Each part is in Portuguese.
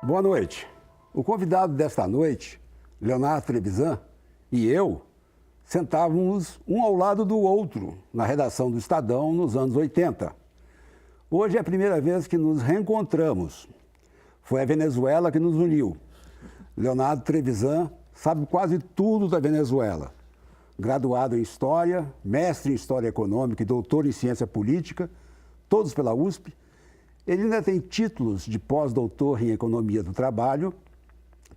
Boa noite. O convidado desta noite, Leonardo Trevisan, e eu sentávamos um ao lado do outro na redação do Estadão nos anos 80. Hoje é a primeira vez que nos reencontramos. Foi a Venezuela que nos uniu. Leonardo Trevisan sabe quase tudo da Venezuela. Graduado em História, mestre em História Econômica e doutor em Ciência Política, todos pela USP, ele ainda tem títulos de pós-doutor em Economia do Trabalho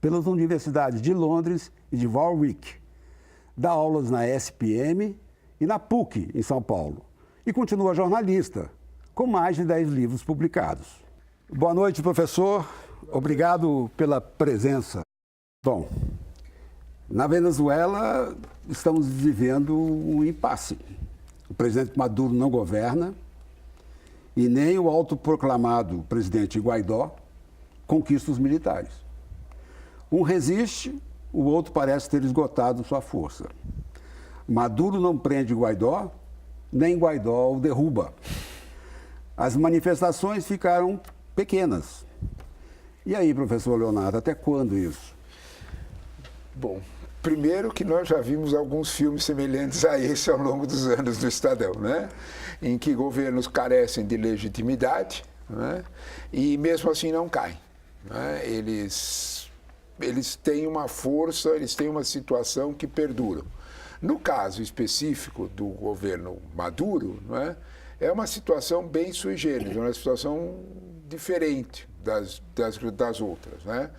pelas universidades de Londres e de Warwick. Dá aulas na SPM e na PUC, em São Paulo. E continua jornalista, com mais de 10 livros publicados. Boa noite, professor. Obrigado pela presença. Bom, na Venezuela estamos vivendo um impasse. O presidente Maduro não governa e nem o autoproclamado presidente Guaidó conquista os militares. Um resiste, o outro parece ter esgotado sua força. Maduro não prende Guaidó, nem Guaidó o derruba. As manifestações ficaram pequenas. E aí, professor Leonardo, até quando isso? Bom, primeiro que nós já vimos alguns filmes semelhantes a esse ao longo dos anos do Estadão, né? Em que governos carecem de legitimidade, né? E mesmo assim não caem, né? Eles têm uma força, eles têm uma situação que perdura. No caso específico do governo Maduro, né, é uma situação bem sui generis, uma situação diferente das outras, né?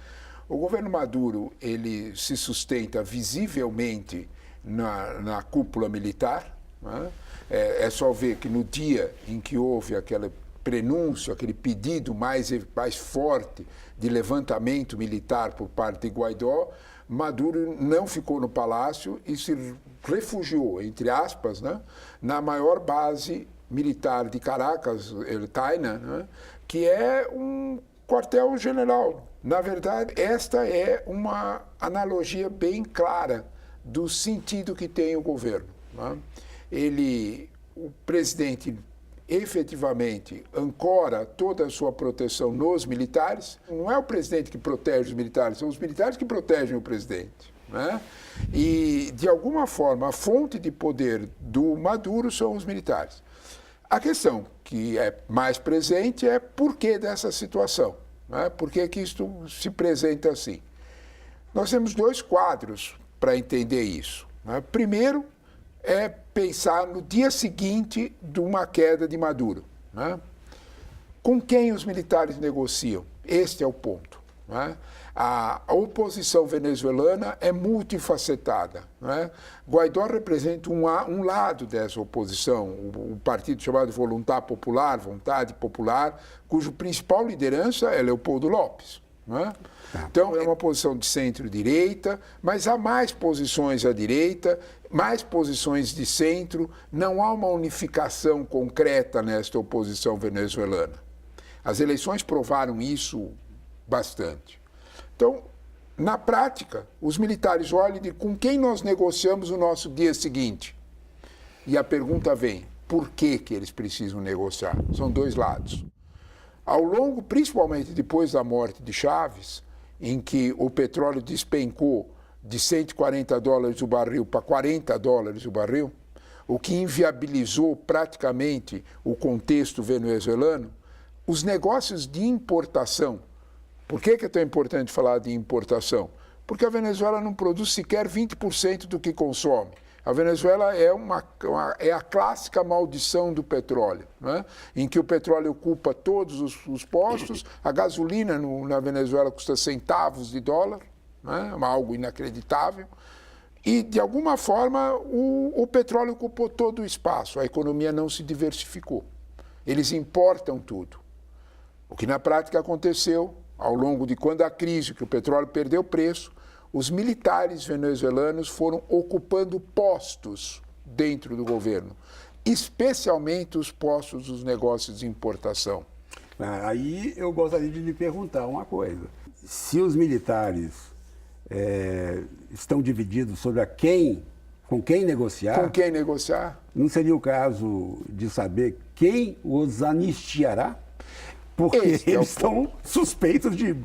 O governo Maduro, ele se sustenta visivelmente na cúpula militar, né? É só ver que no dia em que houve aquele prenúncio, aquele pedido mais forte de levantamento militar por parte de Guaidó, Maduro não ficou no palácio e se refugiou, entre aspas, né, na maior base militar de Caracas, El Taina, né, que é um quartel-general. Na verdade, esta é uma analogia bem clara do sentido que tem o governo, né? O presidente efetivamente ancora toda a sua proteção nos militares. Não é o presidente que protege os militares, são os militares que protegem o presidente, né? E, de alguma forma, a fonte de poder do Maduro são os militares. A questão que é mais presente é por que dessa situação, né? Por que isto se apresenta assim? Nós temos dois quadros para entender isso, né? Primeiro é pensar no dia seguinte de uma queda de Maduro, né? Com quem os militares negociam? Este é o ponto, né? A oposição venezuelana é multifacetada, né? Guaidó representa um lado dessa oposição, o partido chamado Vontade Popular, cujo principal liderança é Leopoldo López, né? Então, é uma posição de centro-direita, mas há mais posições à direita, mais posições de centro, não há uma unificação concreta nesta oposição venezuelana. As eleições provaram isso bastante. Então, na prática, os militares olham de com quem nós negociamos o nosso dia seguinte. E a pergunta vem, por que eles precisam negociar? São dois lados. Ao longo, principalmente depois da morte de Chávez, em que o petróleo despencou de $140 o barril para $40 o barril, o que inviabilizou praticamente o contexto venezuelano, os negócios de importação. Por que é tão importante falar de importação? Porque a Venezuela não produz sequer 20% do que consome. A Venezuela é a clássica maldição do petróleo, né? Em que o petróleo ocupa todos os postos, a gasolina na Venezuela custa centavos de dólar, né? Algo inacreditável, e de alguma forma o petróleo ocupou todo o espaço, a economia não se diversificou. Eles importam tudo. O que na prática aconteceu ao longo de quando a crise, que o petróleo perdeu preço, os militares venezuelanos foram ocupando postos dentro do governo, especialmente os postos dos negócios de importação. Aí eu gostaria de lhe perguntar uma coisa. Se os militares estão divididos sobre com quem negociar... Com quem negociar? Não seria o caso de saber quem os anistiará? Porque eles estão suspeitos de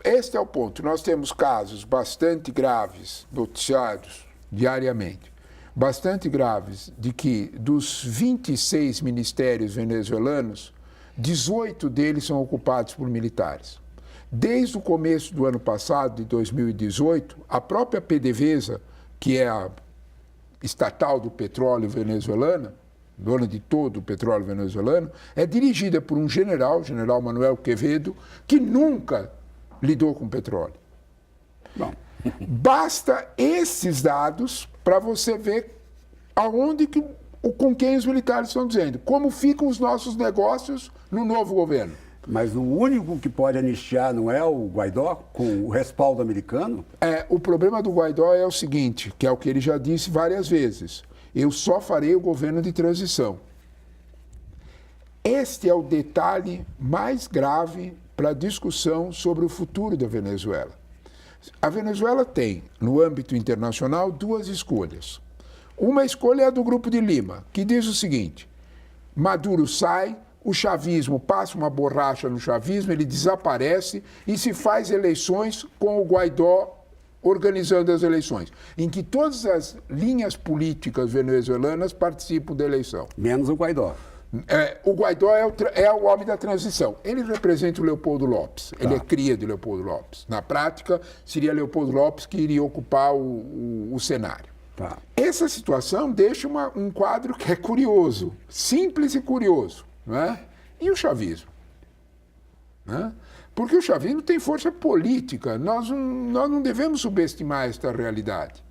Este é o ponto. Nós temos casos bastante graves, noticiados diariamente, bastante graves, de que dos 26 ministérios venezuelanos, 18 deles são ocupados por militares. Desde o começo do ano passado, de 2018, a própria PDVSA, que é a estatal do petróleo venezuelana, dona de todo o petróleo venezuelano, é dirigida por um general, General Manuel Quevedo, que nunca lidou com petróleo. Bom. Basta esses dados para você ver com quem os militares estão dizendo, como ficam os nossos negócios no novo governo. Mas o único que pode anistiar não é o Guaidó, com o respaldo americano? O problema do Guaidó é o seguinte, que é o que ele já disse várias vezes: eu só farei o governo de transição. Este é o detalhe mais grave para a discussão sobre o futuro da Venezuela. A Venezuela tem, no âmbito internacional, duas escolhas. Uma escolha é a do Grupo de Lima, que diz o seguinte: Maduro sai, o chavismo passa uma borracha no chavismo, ele desaparece e se faz eleições com o Guaidó organizando as eleições, em que todas as linhas políticas venezuelanas participam da eleição. Menos o Guaidó. O Guaidó é o homem da transição. Ele representa o Leopoldo Lopes. Ele é cria de Leopoldo Lopes. Na prática, seria Leopoldo Lopes que iria ocupar o cenário. Tá. Essa situação deixa um quadro que é curioso, simples e curioso. Não é? E o chavismo? Não é? Porque o chavismo tem força política. Nós não devemos subestimar esta realidade.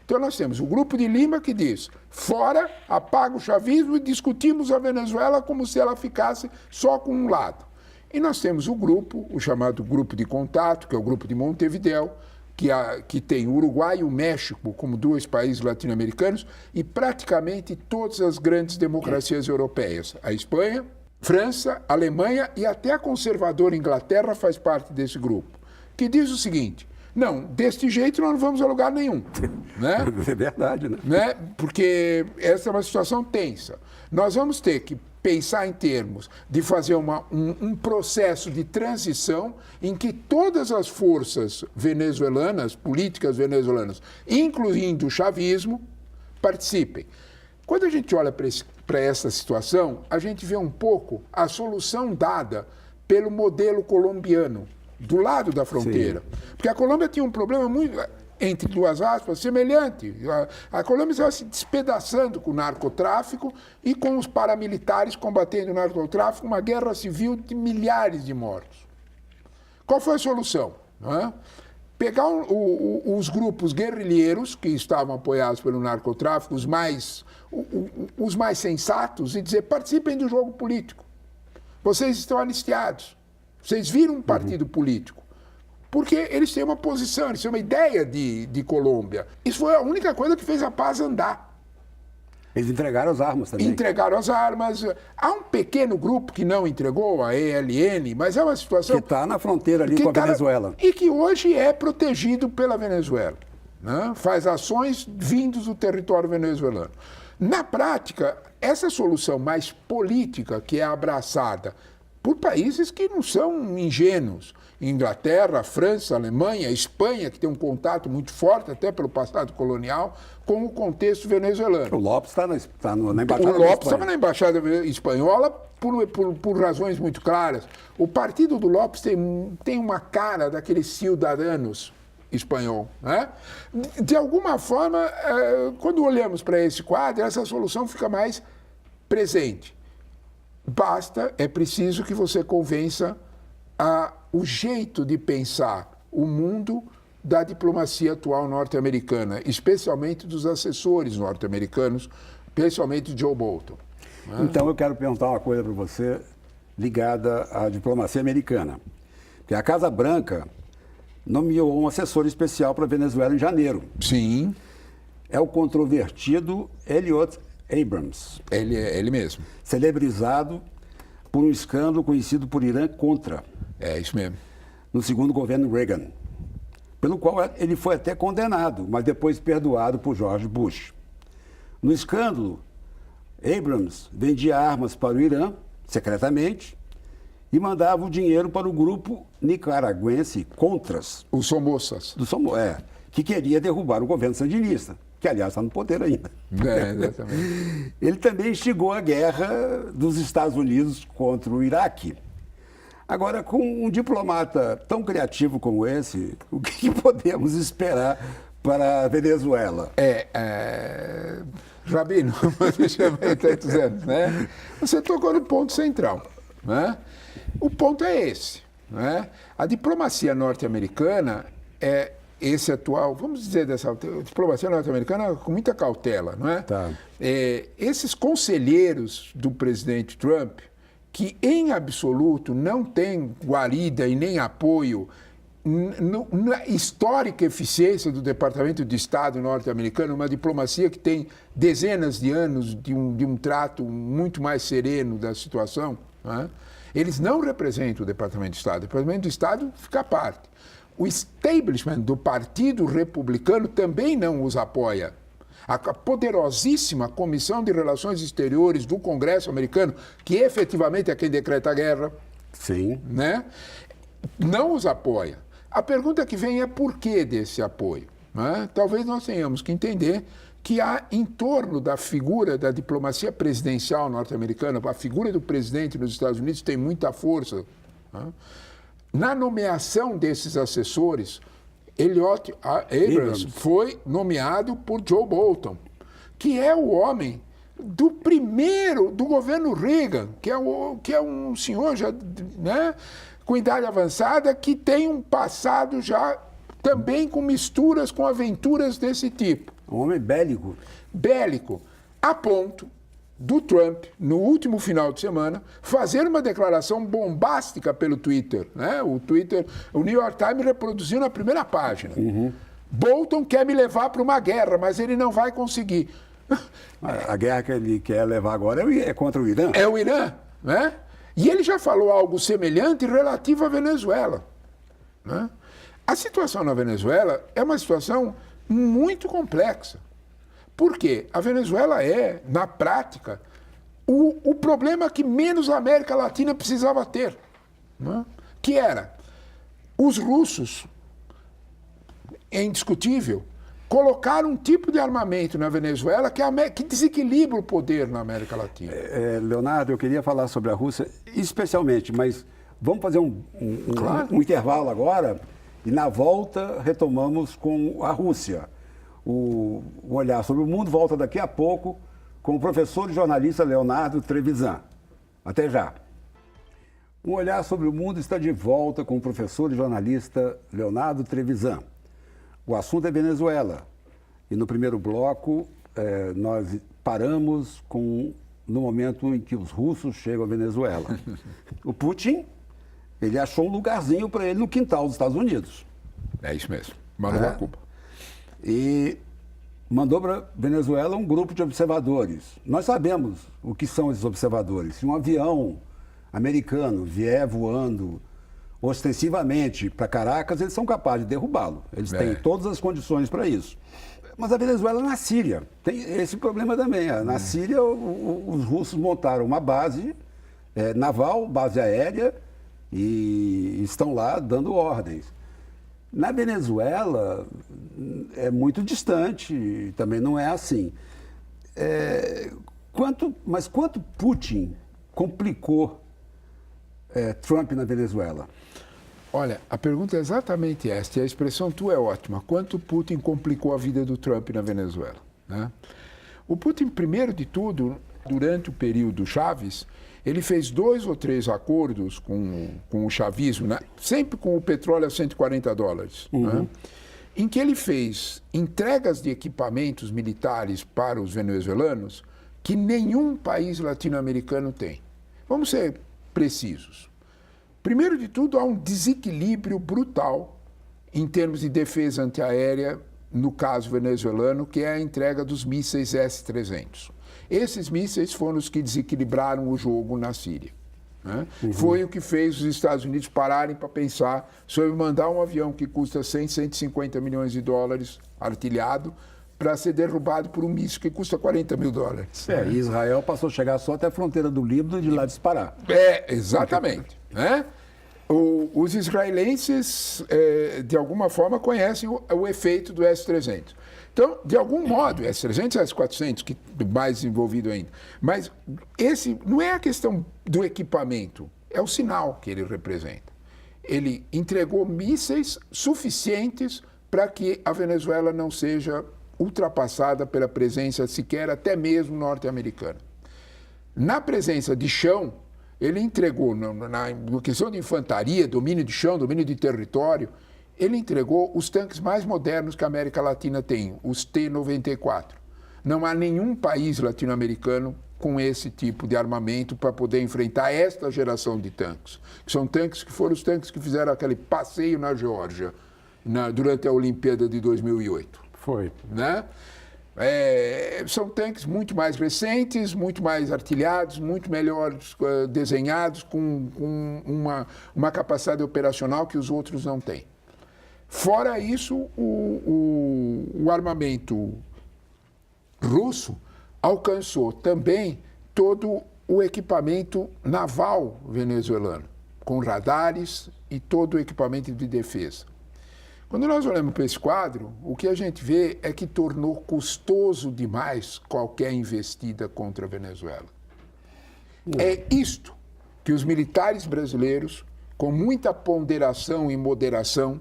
Então nós temos o Grupo de Lima que diz: fora, apaga o chavismo e discutimos a Venezuela como se ela ficasse só com um lado. E nós temos o chamado Grupo de Contato, que é o Grupo de Montevideo, que tem o Uruguai e o México como dois países latino-americanos e praticamente todas as grandes democracias europeias. A Espanha, França, Alemanha e até a conservadora Inglaterra faz parte desse grupo, que diz o seguinte: não, deste jeito nós não vamos a lugar nenhum. Né? É verdade, né? Porque essa é uma situação tensa. Nós vamos ter que pensar em termos de fazer um processo de transição em que todas as forças venezuelanas, políticas venezuelanas, incluindo o chavismo, participem. Quando a gente olha para essa situação, a gente vê um pouco a solução dada pelo modelo colombiano, do lado da fronteira. Sim. Porque a Colômbia tinha um problema muito, entre duas aspas, semelhante. A Colômbia estava se despedaçando com o narcotráfico e com os paramilitares combatendo o narcotráfico, uma guerra civil de milhares de mortos. Qual foi a solução? Pegar os grupos guerrilheiros que estavam apoiados pelo narcotráfico, os mais sensatos, e dizer: participem do jogo político. Vocês estão anistiados. Vocês viram um partido político. Porque eles têm uma posição, eles têm uma ideia de Colômbia. Isso foi a única coisa que fez a paz andar. Eles entregaram as armas também. Entregaram as armas. Há um pequeno grupo que não entregou, a ELN, mas é uma situação... Que está na fronteira ali com a Venezuela. E que hoje é protegido pela Venezuela. Né? Faz ações vindos do território venezuelano. Na prática, essa solução mais política que é abraçada por países que não são ingênuos, Inglaterra, França, Alemanha, Espanha, que tem um contato muito forte, até pelo passado colonial, com o contexto venezuelano. O Lopes está na Embaixada O Lopes estava na Embaixada Espanhola por razões muito claras. O partido do Lopes tem uma cara daqueles ciudadanos espanhol. Né? De alguma forma, quando olhamos para esse quadro, essa solução fica mais presente. É preciso que você convença o jeito de pensar o mundo da diplomacia atual norte-americana, especialmente dos assessores norte-americanos, especialmente Joe Bolton. Né? Então eu quero perguntar uma coisa para você ligada à diplomacia americana. Porque a Casa Branca nomeou um assessor especial para a Venezuela em janeiro. Sim. É o controvertido Elliot Abrams. Ele mesmo. Celebrizado por um escândalo conhecido por Irã-Contra. É isso mesmo. No segundo governo Reagan, pelo qual ele foi até condenado, mas depois perdoado por George Bush. No escândalo, Abrams vendia armas para o Irã, secretamente, e mandava o dinheiro para o grupo nicaragüense Contras, Os Somozas. que queria derrubar o governo sandinista, que, aliás, está no poder ainda. Exatamente. Ele também instigou a guerra dos Estados Unidos contra o Iraque. Agora, com um diplomata tão criativo como esse, o que podemos esperar para a Venezuela? Rabino, você chama aí tantos anos, né? Você tocou no ponto central, né? O ponto é esse, né? A diplomacia norte-americana é esse atual, vamos dizer dessa diplomacia norte-americana com muita cautela, não é? Tá. Esses conselheiros do presidente Trump, que em absoluto não têm guarida e nem apoio na histórica eficiência do Departamento de Estado norte-americano, uma diplomacia que tem dezenas de anos de um trato muito mais sereno da situação, né? Eles não representam o Departamento de Estado. O Departamento de Estado fica à parte. O establishment do Partido Republicano também não os apoia. A poderosíssima Comissão de Relações Exteriores do Congresso americano, que efetivamente é quem decreta a guerra, Sim. né? Não os apoia. A pergunta que vem é por que desse apoio, né? Talvez nós tenhamos que entender que há em torno da figura da diplomacia presidencial norte-americana, a figura do presidente nos Estados Unidos tem muita força, né? Na nomeação desses assessores, Elliott Abrams foi nomeado por Joe Bolton, que é o homem do governo Reagan, que é um senhor já, né, com idade avançada, que tem um passado já também com misturas, com aventuras desse tipo. Um homem bélico. Bélico, a ponto do Trump, no último final de semana, fazer uma declaração bombástica pelo Twitter, né? O New York Times reproduziu na primeira página. Bolton quer me levar para uma guerra, mas ele não vai conseguir. A guerra que ele quer levar agora é contra o Irã. É o Irã, né? E ele já falou algo semelhante relativo à Venezuela, né? A situação na Venezuela é uma situação muito complexa. Por quê? A Venezuela é, na prática, o problema que menos a América Latina precisava ter, né? Que era os russos, é indiscutível, colocaram um tipo de armamento na Venezuela que desequilibra o poder na América Latina. Leonardo, eu queria falar sobre a Rússia, especialmente, mas vamos fazer um intervalo agora e na volta retomamos com a Rússia. O Olhar sobre o Mundo volta daqui a pouco com o professor e jornalista Leonardo Trevisan. Até já. O Olhar sobre o Mundo está de volta com o professor e jornalista Leonardo Trevisan. O assunto é Venezuela. E no primeiro bloco, nós paramos no momento em que os russos chegam à Venezuela. O Putin, ele achou um lugarzinho para ele no quintal dos Estados Unidos. É isso mesmo. Mandou para Cuba. E mandou para a Venezuela um grupo de observadores. Nós sabemos o que são esses observadores. Se um avião americano vier voando ostensivamente para Caracas, eles são capazes de derrubá-lo. Eles têm todas as condições para isso. Mas a Venezuela na Síria tem esse problema também. Na Síria, os russos montaram uma base naval, base aérea, e estão lá dando ordens. Na Venezuela é muito distante, também não é assim. Mas quanto Putin complicou Trump na Venezuela? Olha, a pergunta é exatamente esta, e a expressão tua é ótima. Quanto Putin complicou a vida do Trump na Venezuela, né? O Putin, primeiro de tudo, durante o período Chávez, ele fez 2 ou 3 acordos com o chavismo, né? Sempre com o petróleo a $140, né? Em que ele fez entregas de equipamentos militares para os venezuelanos que nenhum país latino-americano tem. Vamos ser precisos. Primeiro de tudo, há um desequilíbrio brutal em termos de defesa antiaérea, no caso venezuelano, que é a entrega dos mísseis S-300. Esses mísseis foram os que desequilibraram o jogo na Síria, né? Foi o que fez os Estados Unidos pararem para pensar sobre mandar um avião que custa 100, 150 milhões de dólares artilhado para ser derrubado por um míssil que custa $40 mil. E Israel passou a chegar só até a fronteira do Líbano e de lá disparar. Exatamente. Né? Os israelenses, de alguma forma, conhecem o efeito do S-300. Então, de algum modo, S-300 e S-400, que é mais desenvolvido ainda. Mas esse não é a questão do equipamento, é o sinal que ele representa. Ele entregou mísseis suficientes para que a Venezuela não seja ultrapassada pela presença sequer até mesmo norte-americana. Na presença de chão, ele entregou, na questão de infantaria, domínio de chão, domínio de território, ele entregou os tanques mais modernos que a América Latina tem, os T-94. Não há nenhum país latino-americano com esse tipo de armamento para poder enfrentar esta geração de tanques. São tanques que foram os tanques que fizeram aquele passeio na Geórgia durante a Olimpíada de 2008. Foi. Né? São tanques muito mais recentes, muito mais artilhados, muito melhor desenhados, com uma capacidade operacional que os outros não têm. Fora isso, o armamento russo alcançou também todo o equipamento naval venezuelano, com radares e todo o equipamento de defesa. Quando nós olhamos para esse quadro, o que a gente vê é que tornou custoso demais qualquer investida contra a Venezuela. É isto que os militares brasileiros, com muita ponderação e moderação,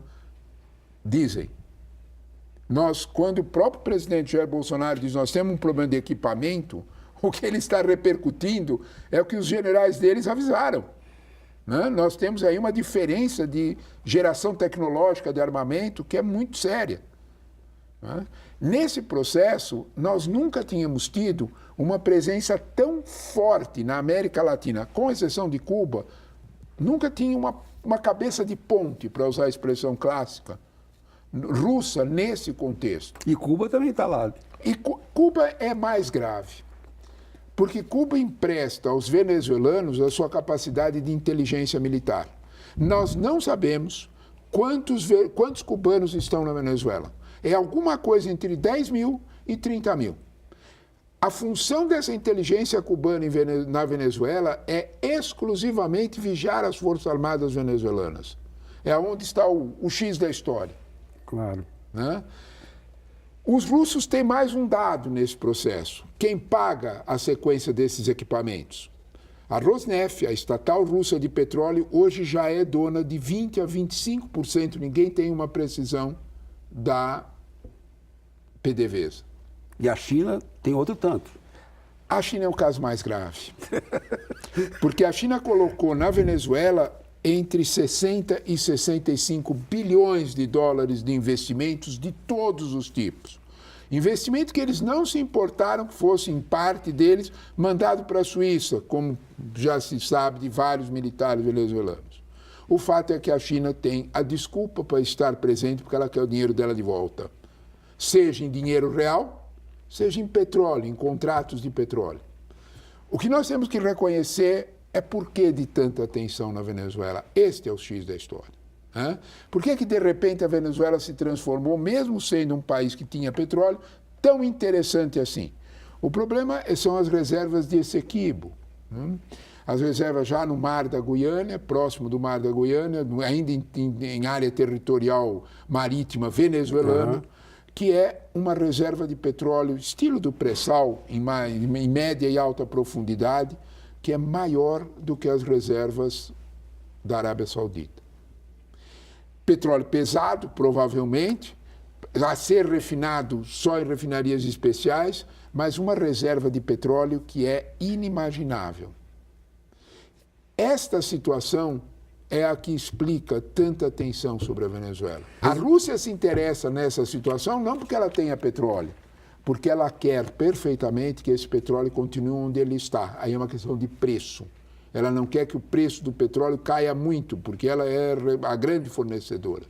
dizem. Quando o próprio presidente Jair Bolsonaro diz que nós temos um problema de equipamento, o que ele está repercutindo é o que os generais deles avisaram. Né? Nós temos aí uma diferença de geração tecnológica de armamento que é muito séria. Né? Nesse processo, nós nunca tínhamos tido uma presença tão forte na América Latina, com exceção de Cuba, nunca tinha uma cabeça de ponte, para usar a expressão clássica, russa nesse contexto. E Cuba também está lá. E Cuba é mais grave, porque Cuba empresta aos venezuelanos a sua capacidade de inteligência militar. Nós não sabemos quantos cubanos estão na Venezuela. É alguma coisa entre 10 mil e 30 mil. A função dessa inteligência cubana na Venezuela é exclusivamente vigiar as Forças Armadas venezuelanas. É onde está o X da história. Claro. Né? Os russos têm mais um dado nesse processo. Quem paga a sequência desses equipamentos? A Rosneft, a estatal russa de petróleo, hoje já é dona de 20% a 25%, ninguém tem uma precisão, da PDVSA. E a China tem outro tanto. A China é um caso mais grave. Porque a China colocou na Venezuela entre 60 e 65 bilhões de dólares de investimentos de todos os tipos. Investimento que eles não se importaram que fosse, em parte deles, mandado para a Suíça, como já se sabe de vários militares venezuelanos. O fato é que a China tem a desculpa para estar presente porque ela quer o dinheiro dela de volta. Seja em dinheiro real, seja em petróleo, em contratos de petróleo. O que nós temos que reconhecer é por que de tanta atenção na Venezuela. Este é o X da história. Né? Por que de repente a Venezuela se transformou, mesmo sendo um país que tinha petróleo, tão interessante assim? O problema são as reservas de Essequibo. Né? As reservas já no Mar da Guiana, próximo do Mar da Guiana, ainda em área territorial marítima venezuelana, que é uma reserva de petróleo estilo do pré-sal, em média e alta profundidade, que é maior do que as reservas da Arábia Saudita. Petróleo pesado, provavelmente, a ser refinado só em refinarias especiais, mas uma reserva de petróleo que é inimaginável. Esta situação é a que explica tanta tensão sobre a Venezuela. A Rússia se interessa nessa situação não porque ela tenha petróleo, porque ela quer perfeitamente que esse petróleo continue onde ele está. Aí é uma questão de preço. Ela não quer que o preço do petróleo caia muito, porque ela é a grande fornecedora.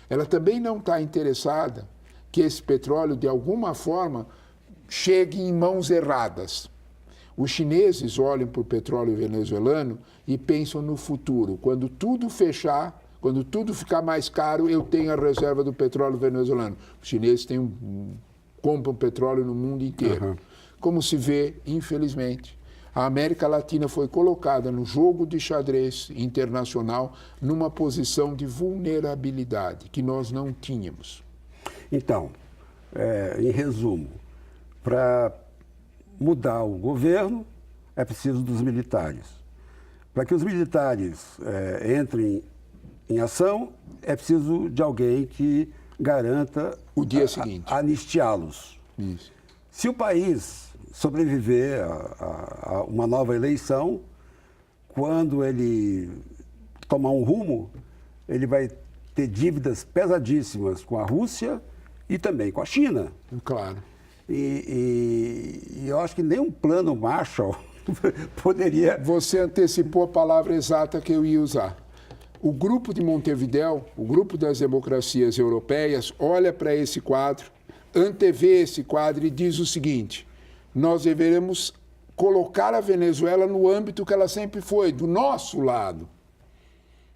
Ela também não está interessada que esse petróleo, de alguma forma, chegue em mãos erradas. Os chineses olham para o petróleo venezuelano e pensam no futuro. Quando tudo fechar, quando tudo ficar mais caro, eu tenho a reserva do petróleo venezuelano. Os chineses têm compram petróleo no mundo inteiro. Como se vê, infelizmente, a América Latina foi colocada no jogo de xadrez internacional numa posição de vulnerabilidade que nós não tínhamos. Então, em resumo, para mudar o governo é preciso dos militares. Para que os militares entrem em ação, é preciso de alguém que garanta o dia seguinte anistiá-los. Isso. Se o país sobreviver a uma nova eleição, quando ele tomar um rumo, ele vai ter dívidas pesadíssimas com a Rússia e também com a China. Claro. E eu acho que nem um plano Marshall poderia... Você antecipou a palavra exata que eu ia usar. O grupo de Montevidéu, o grupo das democracias europeias, olha para esse quadro, antevê esse quadro e diz o seguinte: nós deveremos colocar a Venezuela no âmbito que ela sempre foi, do nosso lado.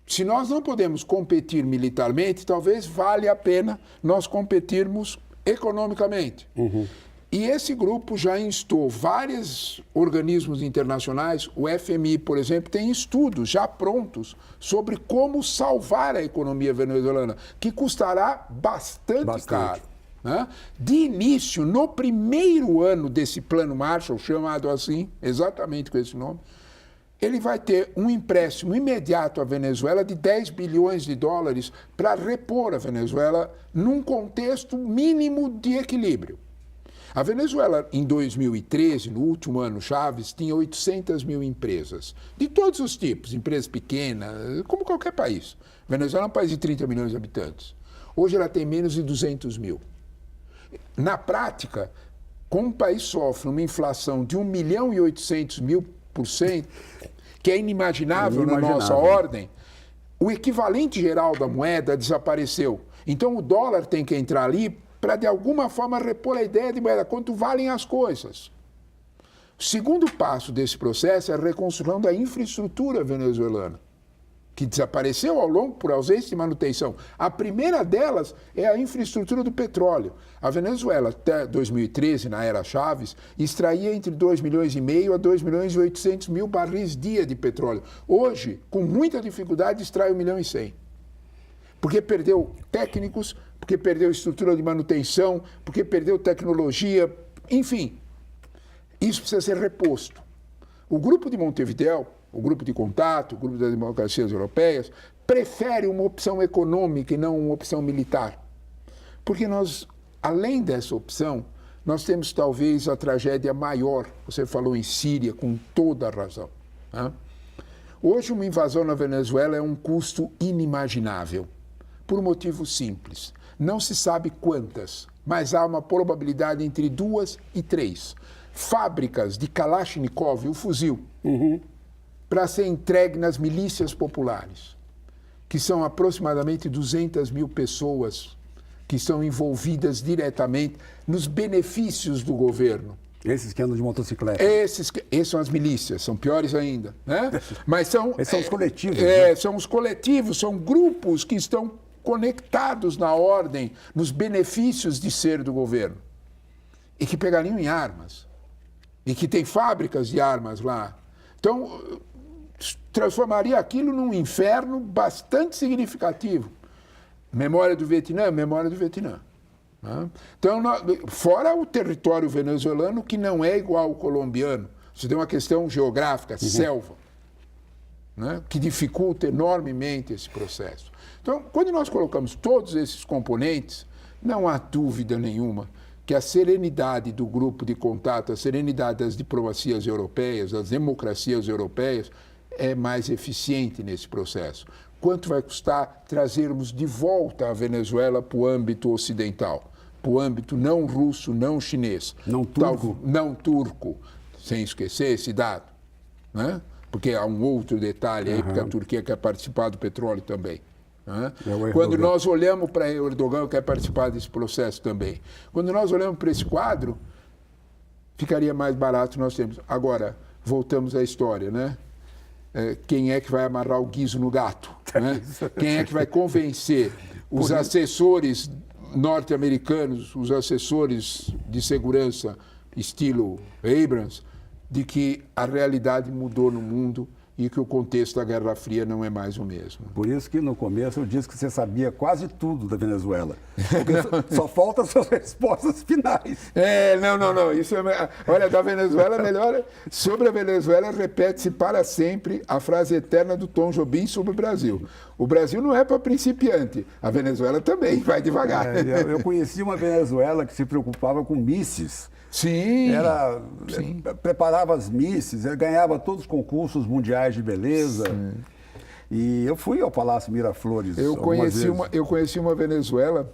Se nós não podemos competir militarmente, talvez valha a pena nós competirmos economicamente. E esse grupo já instou vários organismos internacionais, o FMI, por exemplo, tem estudos já prontos sobre como salvar a economia venezuelana, que custará bastante caro. Né? De início, no primeiro ano desse plano Marshall, chamado assim, exatamente com esse nome, ele vai ter um empréstimo imediato à Venezuela de 10 bilhões de dólares para repor a Venezuela num contexto mínimo de equilíbrio. A Venezuela, em 2013, no último ano Chaves, tinha 800 mil empresas, de todos os tipos, empresas pequenas, como qualquer país. A Venezuela é um país de 30 milhões de habitantes. Hoje ela tem menos de 200 mil. Na prática, como o país sofre uma inflação de 1.800.000%, que é inimaginável na nossa ordem, o equivalente geral da moeda desapareceu. Então o dólar tem que entrar ali para, de alguma forma, repor a ideia de moeda, quanto valem as coisas. O segundo passo desse processo é a reconstrução da infraestrutura venezuelana, que desapareceu ao longo por ausência de manutenção. A primeira delas é a infraestrutura do petróleo. A Venezuela, até 2013, na era Chaves, extraía entre 2,5 milhões a 2.800.000 barris dia de petróleo. Hoje, com muita dificuldade, extrai 1,1 milhão. Porque perdeu técnicos, porque perdeu estrutura de manutenção, porque perdeu tecnologia, enfim. Isso precisa ser reposto. O grupo de Montevidéu, o grupo de contato, o grupo das democracias europeias, prefere uma opção econômica e não uma opção militar. Porque nós, além dessa opção, nós temos talvez a tragédia maior. Você falou em Síria com toda a razão. Né? Hoje uma invasão na Venezuela é um custo inimaginável, por um motivo simples. Não se sabe quantas, mas há uma probabilidade entre 2 e 3 fábricas de Kalashnikov, o fuzil, para ser entregue nas milícias populares, que são aproximadamente 200 mil pessoas que estão envolvidas diretamente nos benefícios do governo. Esses que andam de motocicleta. Esses são as milícias, são piores ainda. Né? Mas esses são os coletivos. Né? São os coletivos, são grupos que estão conectados na ordem, nos benefícios de ser do governo, e que pegariam em armas, e que tem fábricas de armas lá. Então, transformaria aquilo num inferno bastante significativo. Memória do Vietnã. Né? Então, fora o território venezuelano, que não é igual ao colombiano. Você tem uma questão geográfica, selva, né? Que dificulta enormemente esse processo. Então, quando nós colocamos todos esses componentes, não há dúvida nenhuma que a serenidade do grupo de contato, a serenidade das diplomacias europeias, das democracias europeias, é mais eficiente nesse processo. Quanto vai custar trazermos de volta a Venezuela para o âmbito ocidental, para o âmbito não russo, não chinês. Não turco. Não turco, sem esquecer esse dado. Né? Porque há um outro detalhe aí, porque a Turquia quer participar do petróleo também. Né? Quando nós olhamos para Erdogan, quer participar desse processo também. Quando nós olhamos para esse quadro, ficaria mais barato nós temos. Agora, voltamos à história, né? Quem é que vai amarrar o guiso no gato? Né? Quem é que vai convencer os assessores norte-americanos, os assessores de segurança estilo Abrams, de que a realidade mudou no mundo e que o contexto da Guerra Fria não é mais o mesmo. Por isso que no começo eu disse que você sabia quase tudo da Venezuela. Porque só faltam suas respostas finais. Não. Isso olha, da Venezuela, melhor. Sobre a Venezuela, repete-se para sempre a frase eterna do Tom Jobim sobre o Brasil. O Brasil não é para principiante, a Venezuela também, vai devagar. Eu conheci uma Venezuela que se preocupava com mísseis. Sim. Preparava as misses, ganhava todos os concursos mundiais de beleza. Sim. E eu fui ao Palácio Miraflores. Eu conheci uma Venezuela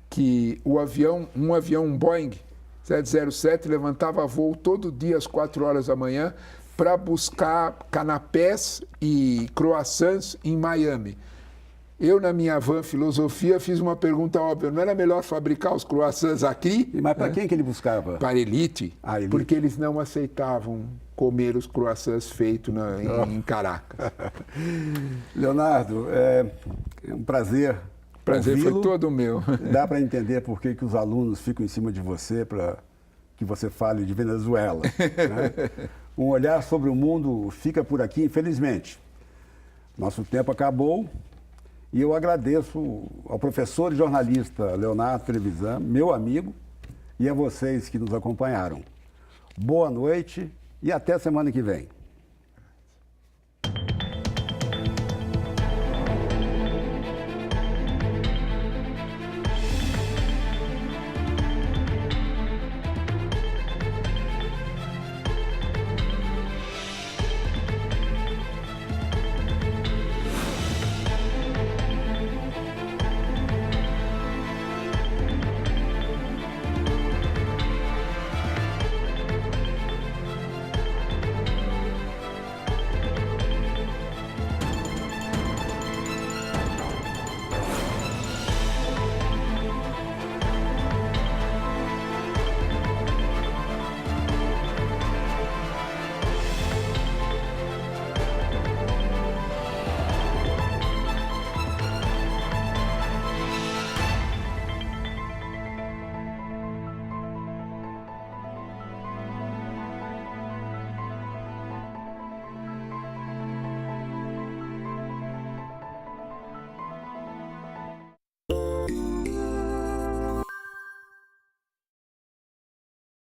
que um avião Boeing 707 levantava voo todo dia às 4 horas da manhã para buscar canapés e croissants em Miami. Eu, na minha van filosofia, fiz uma pergunta óbvia. Não era melhor fabricar os croissants aqui? Mas para quem que ele buscava? Para a elite, porque eles não aceitavam comer os croissants feitos em Caracas. Leonardo, é um prazer. Prazer foi todo meu. Dá para entender por que os alunos ficam em cima de você para que você fale de Venezuela. Né? Um olhar sobre o mundo fica por aqui, infelizmente. Nosso tempo acabou. E eu agradeço ao professor e jornalista Leonardo Trevisan, meu amigo, e a vocês que nos acompanharam. Boa noite e até semana que vem.